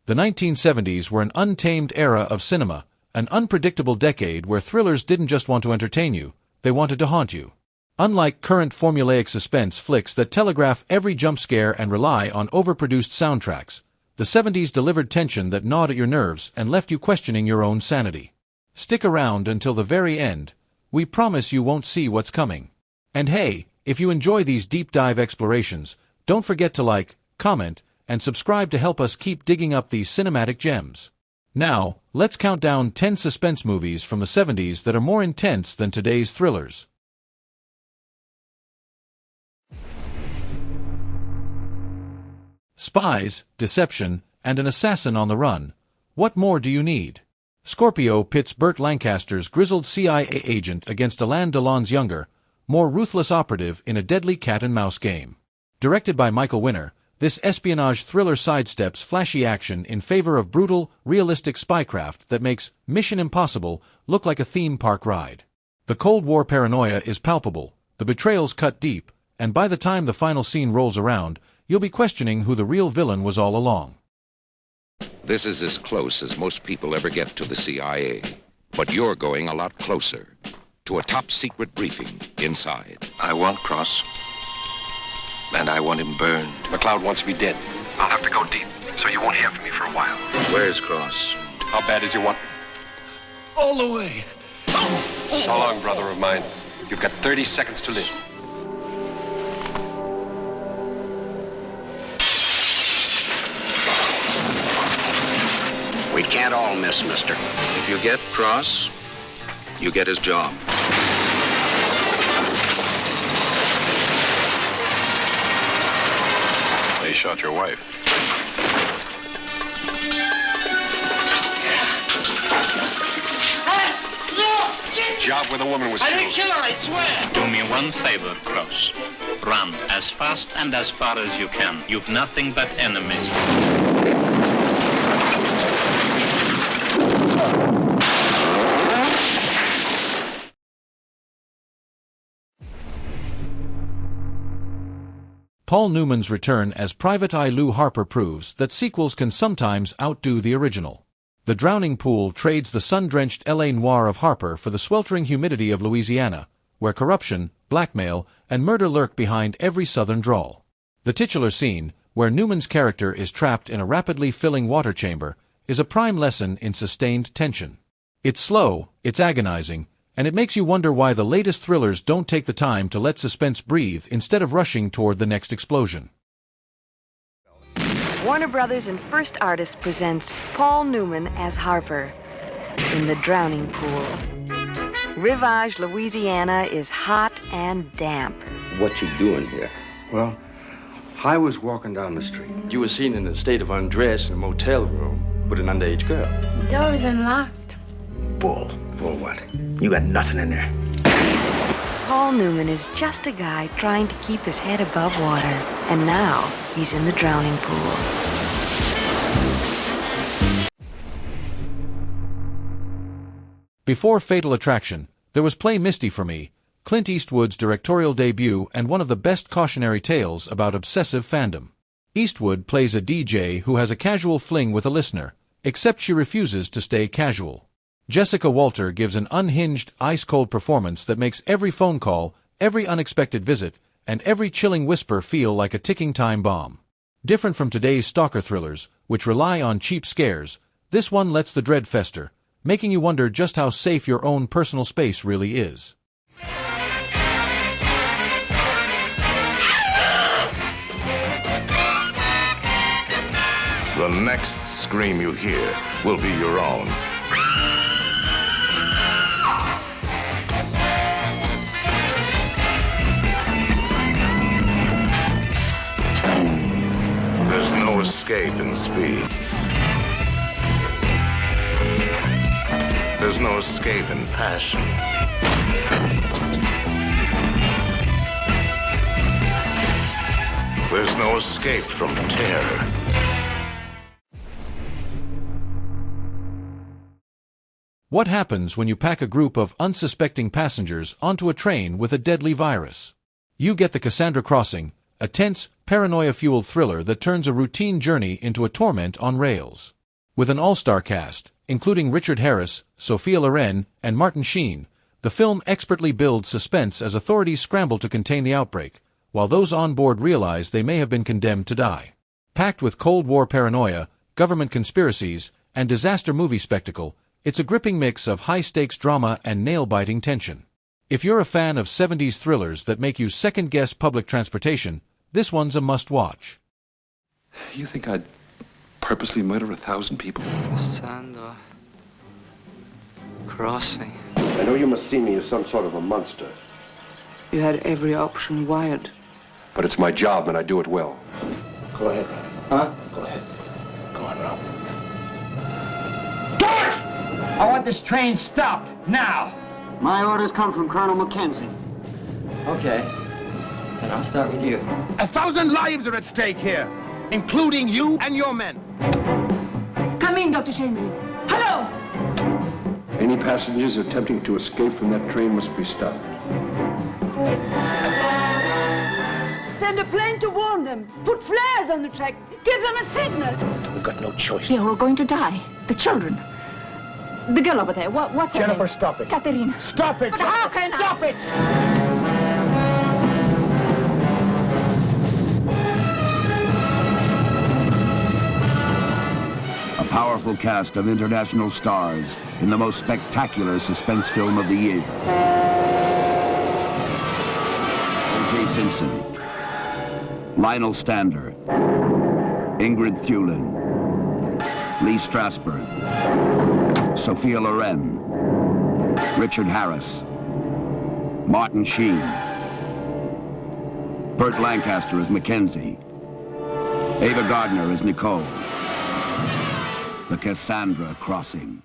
The 1970s were an untamed era of cinema, an unpredictable decade where thrillers didn't just want to entertain you, they wanted to haunt you. Unlike current formulaic suspense flicks that telegraph every jump scare and rely on overproduced soundtracks, the 70s delivered tension that gnawed at your nerves and left you questioning your own sanity. Stick around until the very end. We promise you won't see what's coming. And hey, if you enjoy these deep dive explorations, don't forget to like, comment, and subscribe to help us keep digging up these cinematic gems. Now, let's count down 10 suspense movies from the 70s that are more intense than today's thrillers. Spies, deception, and an assassin on the run. What more do you need? Scorpio pits Burt Lancaster's grizzled CIA agent against Alain Delon's younger, more ruthless operative in a deadly cat-and-mouse game. Directed by Michael Winner, this espionage thriller sidesteps flashy action in favor of brutal, realistic spycraft that makes Mission Impossible look like a theme park ride. The Cold War paranoia is palpable, the betrayals cut deep, and by the time the final scene rolls around, you'll be questioning who the real villain was all along. This is as close as most people ever get to the CIA. But you're going a lot closer, to a top-secret briefing inside. I want Cross, and I want him burned. McLeod wants me dead. I'll have to go deep, so you won't hear from me for a while. Where's Cross? How bad does he want me? All the way. So long, brother of mine. You've got 30 seconds to live. We can't all miss, mister. If you get Cross, you get his job. They shot your wife. Job where the woman was killed. I didn't kill her, I swear! Do me one favor, Cross. Run as fast and as far as you can. You've nothing but enemies. Paul Newman's return as Private Eye Lou Harper proves that sequels can sometimes outdo the original. The Drowning Pool trades the sun-drenched L.A. noir of Harper for the sweltering humidity of Louisiana, where corruption, blackmail, and murder lurk behind every southern drawl. The titular scene, where Newman's character is trapped in a rapidly filling water chamber, is a prime lesson in sustained tension. It's slow, it's agonizing, and it makes you wonder why the latest thrillers don't take the time to let suspense breathe instead of rushing toward the next explosion. Warner Brothers and First Artist presents Paul Newman as Harper in The Drowning Pool. Rivage, Louisiana is hot and damp. What you doing here? Well, I was walking down the street. You were seen in a state of undress in a motel room with an underage girl. The door is unlocked. Bull. Bull what? You got nothing in there. Paul Newman is just a guy trying to keep his head above water. And now he's in the drowning pool. Before Fatal Attraction, there was Play Misty for me, Clint Eastwood's directorial debut and one of the best cautionary tales about obsessive fandom. Eastwood plays a DJ who has a casual fling with a listener, except she refuses to stay casual. Jessica Walter gives an unhinged, ice-cold performance that makes every phone call, every unexpected visit, and every chilling whisper feel like a ticking time bomb. Different from today's stalker thrillers, which rely on cheap scares, this one lets the dread fester, making you wonder just how safe your own personal space really is. The next scream you hear will be your own. There's no escape in speed. There's no escape in passion. There's no escape from terror. What happens when you pack a group of unsuspecting passengers onto a train with a deadly virus? You get the Cassandra Crossing, a tense, paranoia-fueled thriller that turns a routine journey into a torment on rails. With an all-star cast, including Richard Harris, Sophia Loren, and Martin Sheen, the film expertly builds suspense as authorities scramble to contain the outbreak, while those on board realize they may have been condemned to die. Packed with Cold War paranoia, government conspiracies, and disaster movie spectacle, it's a gripping mix of high-stakes drama and nail-biting tension. If you're a fan of 70s thrillers that make you second-guess public transportation, this one's a must-watch. You think I'd purposely murder 1,000 people? Cassandra Crossing. I know you must see me as some sort of a monster. You had every option wired. But it's my job, and I do it well. Go ahead, Rob. Huh? Go ahead. Go on, Rob. I want this train stopped, now! My orders come from Colonel Mackenzie. Okay. Then I'll start with you. 1,000 lives are at stake here, including you and your men. Come in, Dr. Chamberlain. Hello! Any passengers attempting to escape from that train must be stopped. Send a plane to warn them. Put flares on the track. Give them a signal. We've got no choice. Yeah, we're going to die. The children. The girl over there. What's her Jennifer, name? stop it. Katerina. Stop it! But how can I? Stop it! A powerful cast of international stars in the most spectacular suspense film of the year. O.J. Simpson, Lionel Stander, Ingrid Thulin, Lee Strasberg, Sophia Loren, Richard Harris, Martin Sheen, Burt Lancaster as Mackenzie, Ava Gardner as Nicole, the Cassandra Crossing.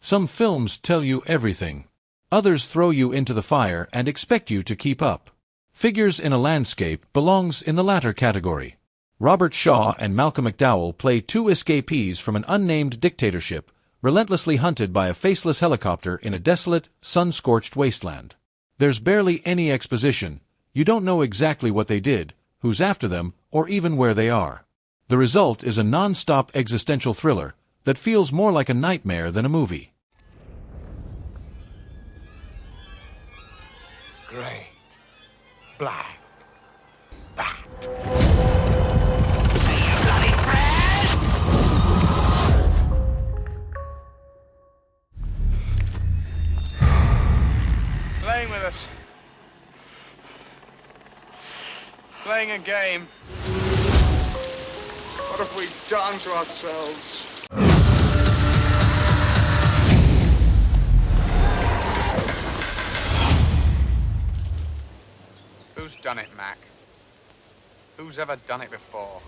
Some films tell you everything. Others throw you into the fire and expect you to keep up. Figures in a Landscape belongs in the latter category. Robert Shaw and Malcolm McDowell play two escapees from an unnamed dictatorship, relentlessly hunted by a faceless helicopter in a desolate, sun-scorched wasteland. There's barely any exposition. You don't know exactly what they did, who's after them, or even where they are. The result is a non-stop existential thriller that feels more like a nightmare than a movie. Great. Black. Bat. Playing with us. Playing a game. What have we done to ourselves? Who's done it, Mac? Who's ever done it before?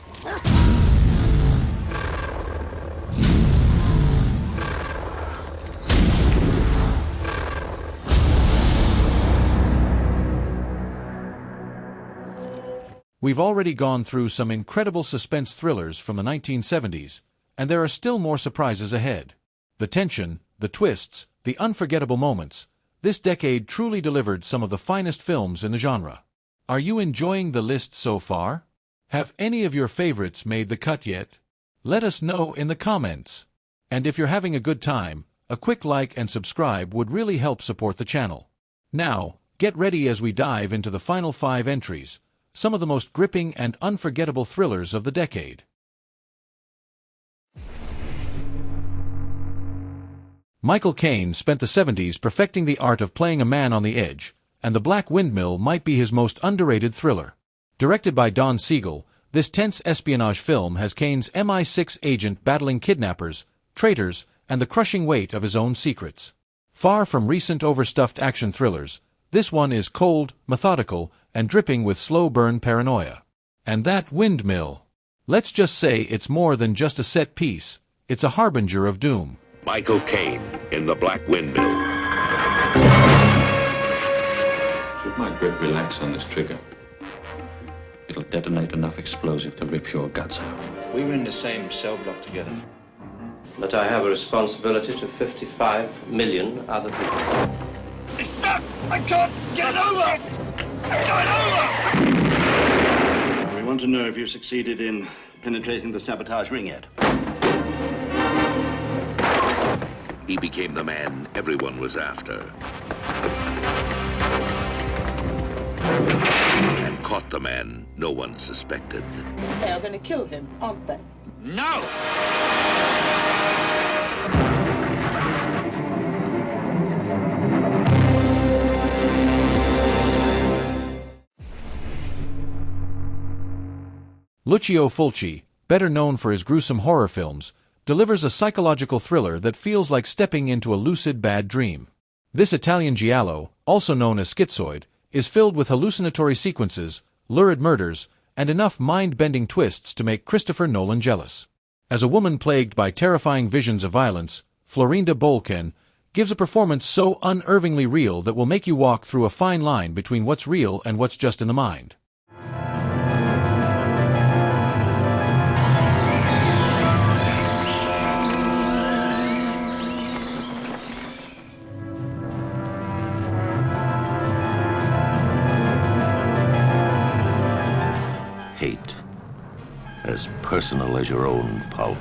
We've already gone through some incredible suspense thrillers from the 1970s, and there are still more surprises ahead. The tension, the twists, the unforgettable moments. This decade truly delivered some of the finest films in the genre. Are you enjoying the list so far? Have any of your favorites made the cut yet? Let us know in the comments. And if you're having a good time, a quick like and subscribe would really help support the channel. Now, get ready as we dive into the final 5 entries, some of the most gripping and unforgettable thrillers of the decade. Michael Caine spent the 70s perfecting the art of playing a man on the edge, and The Black Windmill might be his most underrated thriller. Directed by Don Siegel, this tense espionage film has Caine's MI6 agent battling kidnappers, traitors, and the crushing weight of his own secrets. Far from recent overstuffed action thrillers, this one is cold, methodical, and dripping with slow-burn paranoia. And that windmill. Let's just say it's more than just a set piece, it's a harbinger of doom. Michael Caine in The Black Windmill. Should my grip relax on this trigger, it'll detonate enough explosive to rip your guts out. We were in the same cell block together. But I have a responsibility to 55 million other people. It's stuck! I can't get it over! Get it over! We want to know if you succeeded in penetrating the sabotage ring yet? He became the man everyone was after. And caught the man no one suspected. They're gonna kill him, aren't they? No! Lucio Fulci, better known for his gruesome horror films, delivers a psychological thriller that feels like stepping into a lucid bad dream. This Italian giallo, also known as schizoid, is filled with hallucinatory sequences, lurid murders, and enough mind-bending twists to make Christopher Nolan jealous. As a woman plagued by terrifying visions of violence, Florinda Bolkan gives a performance so unnervingly real that will make you walk through a fine line between what's real and what's just in the mind. Hate, as personal as your own pulse.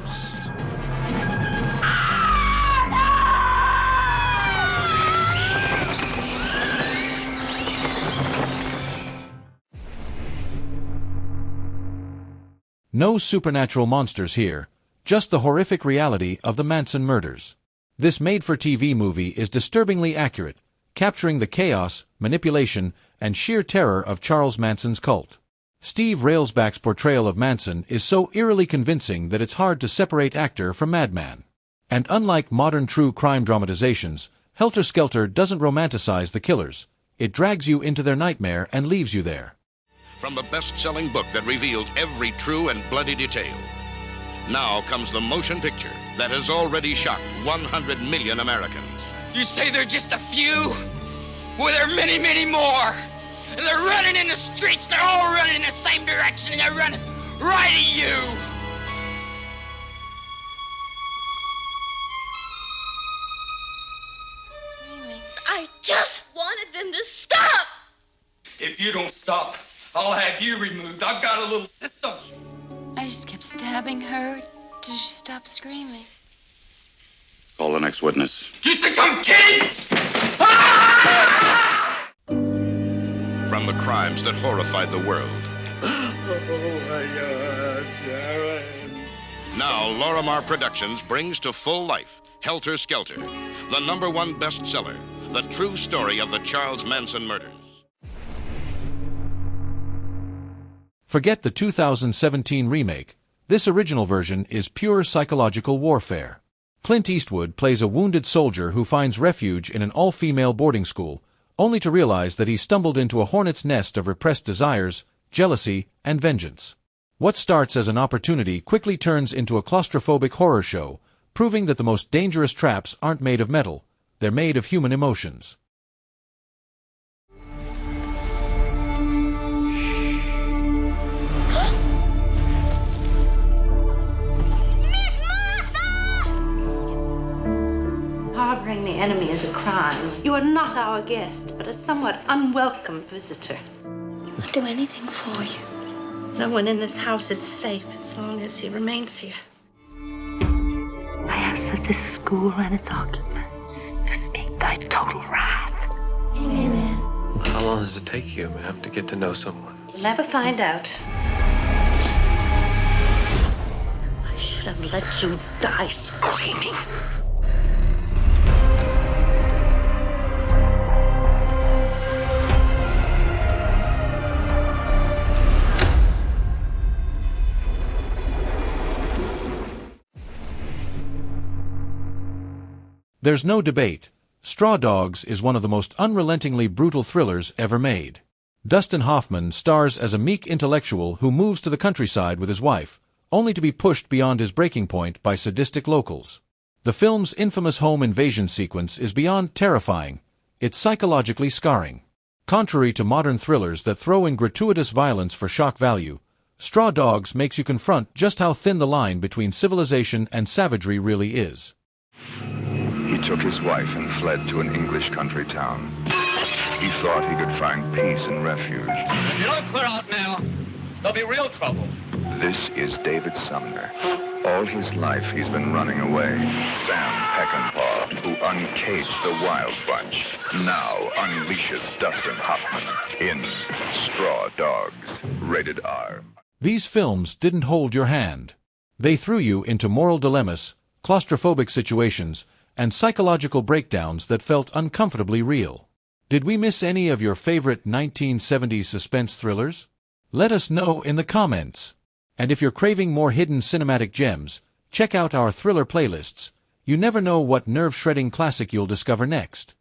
No supernatural monsters here, just the horrific reality of the Manson murders. This made-for-TV movie is disturbingly accurate, capturing the chaos, manipulation, and sheer terror of Charles Manson's cult. Steve Railsback's portrayal of Manson is so eerily convincing that it's hard to separate actor from madman. And unlike modern true crime dramatizations, Helter Skelter doesn't romanticize the killers. It drags you into their nightmare and leaves you there. From the best-selling book that revealed every true and bloody detail, now comes the motion picture that has already shocked 100 million Americans. You say they're just a few? Well, there are many, many more. And they're running in the streets. They're all running in the same direction, and they're running right at you. I just wanted them to stop. If you don't stop, I'll have you removed. I've got a little system. I just kept stabbing her till she stopped screaming. Call the next witness. Do you think I'm kidding? From the crimes that horrified the world. Oh, my God, Sharon. Now, Lorimar Productions brings to full life Helter Skelter, the #1 bestseller, the true story of the Charles Manson murders. Forget the 2017 remake. This original version is pure psychological warfare. Clint Eastwood plays a wounded soldier who finds refuge in an all-female boarding school, only to realize that he stumbled into a hornet's nest of repressed desires, jealousy, and vengeance. What starts as an opportunity quickly turns into a claustrophobic horror show, proving that the most dangerous traps aren't made of metal, they're made of human emotions. Harboring the enemy is a crime. You are not our guest, but a somewhat unwelcome visitor. I'll do anything for you. No one in this house is safe as long as he remains here. I ask that this school and its occupants escape thy total wrath. Amen. How long does it take you, ma'am, to get to know someone? We'll never find out. I should have let you die screaming. There's no debate. Straw Dogs is one of the most unrelentingly brutal thrillers ever made. Dustin Hoffman stars as a meek intellectual who moves to the countryside with his wife, only to be pushed beyond his breaking point by sadistic locals. The film's infamous home invasion sequence is beyond terrifying. It's psychologically scarring. Contrary to modern thrillers that throw in gratuitous violence for shock value, Straw Dogs makes you confront just how thin the line between civilization and savagery really is. He took his wife and fled to an English country town. He thought he could find peace and refuge. If you don't clear out now, there'll be real trouble. This is David Sumner. All his life he's been running away. Sam Peckinpah, who uncaged the Wild Bunch, now unleashes Dustin Hoffman in Straw Dogs, rated R. These films didn't hold your hand. They threw you into moral dilemmas, claustrophobic situations, and psychological breakdowns that felt uncomfortably real. Did we miss any of your favorite 1970s suspense thrillers? Let us know in the comments. And if you're craving more hidden cinematic gems, check out our thriller playlists. You never know what nerve-shredding classic you'll discover next.